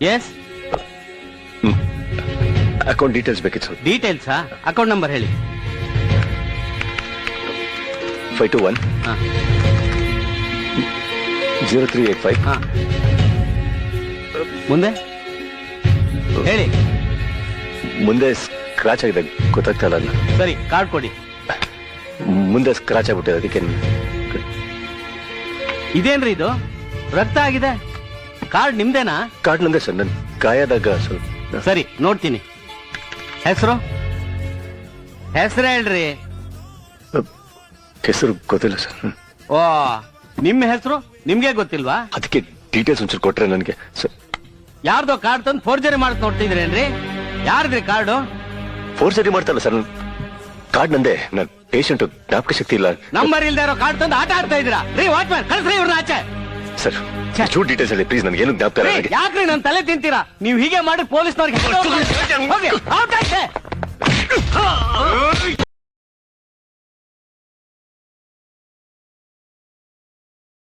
S. Account details ಬೇಕಿತ್ತು sir. ಡೀಟೇಲ್ಸಾ? Account number ಹೇಳಿ. 521 0385. ಮುಂದೆ ಹೇಳಿ. ಮುಂದೆ ಸ್ಕ್ರಾಚ್ ಆಗಿದೆ, ಗೊತ್ತಾಗ್ತಾ ಇಲ್ಲ ಅಲ್ಲ. ಸರಿ, ಕಾರ್ಡ್ ಕೊಡಿ. ಮುಂದೆ ಸ್ಕ್ರಾಚ್ ಆಗ್ಬಿಟ್ಟಿದೆ, ಅದಕ್ಕೆ. ಇದೇನ್ರಿ ಇದು? ರಕ್ತ ಆಗಿದೆ. ಕಾರ್ಡ್ ನಿಮ್ದೇನಾ? ಕಾರ್ಡ್ ನಂದೇ ಸರ್, ನನ್ ಗಾಯದಾಗ ಸ್ವಲ್ಪ. ಸರಿ, ನೋಡ್ತೀನಿ. ಹೆಸರು ಹೇಳ್ರಿ. ಹೆಸರು ಗೊತ್ತಿಲ್ಲ ಸರ್. ಓ, ನಿಮ್ಮ ಹೆಸರು ನಿಮ್ಗೆ ಗೊತ್ತಿಲ್ವಾ? ಅದಕ್ಕೆ ಡೀಟೇಲ್ಸ್ ಒಂಚೂರು ಕೊಟ್ರೆ ನನಗೆ ಸರ್. ಯಾರ್ದೋ ಕಾರ್ಡ್ ತಂದು ಫೋರ್ಜರಿ ಮಾಡಕ್ ನೋಡ್ತಿದ್ರೇನ್ರಿ? ಯಾರ್ದ್ರಿ ಕಾರ್ಡು? ಫೋರ್ಜರಿ ಮಾಡ್ತಾರಲ್ಲ ಸರ್, ಕಾರ್ಡ್ ನಂದೇ. ನನ್ ಪೇಷಂಟ್, ಜ್ಞಾಪಕ ಶಕ್ತಿ ಇಲ್ಲ. ನಂಬರ್ ಇಲ್ದೇ ಇರೋ ಕಾರ್ಡ್ ತಂದು ಆಟ ಆಡ್ತಾ ಇದ್ದೀರಾ? ರೀ ವಾಚ್ಮ್ಯಾನ್, ಕಳ್ಸ್ರಿ ಇವ್ರನ್ನ ಆಚೆ. ಸರ್, ಚೂರ್ ಡೀಟೇಲ್ಸ್ ಹೇಳಿ ಪ್ಲೀಸ್, ನನಗೆ ಏನು ಜ್ಞಾಪಕ ಇಲ್ಲ. ಯಾಕ್ರಿ ನನ್ ತಲೆ ತಿಂತೀರಾ? ನೀವು ಹೀಗೆ ಮಾಡಿ ಪೊಲೀಸ್ನವ್ರಿಗೆ ಹೋಗಿ ಔಟ್ ಆಯ್ತೆ.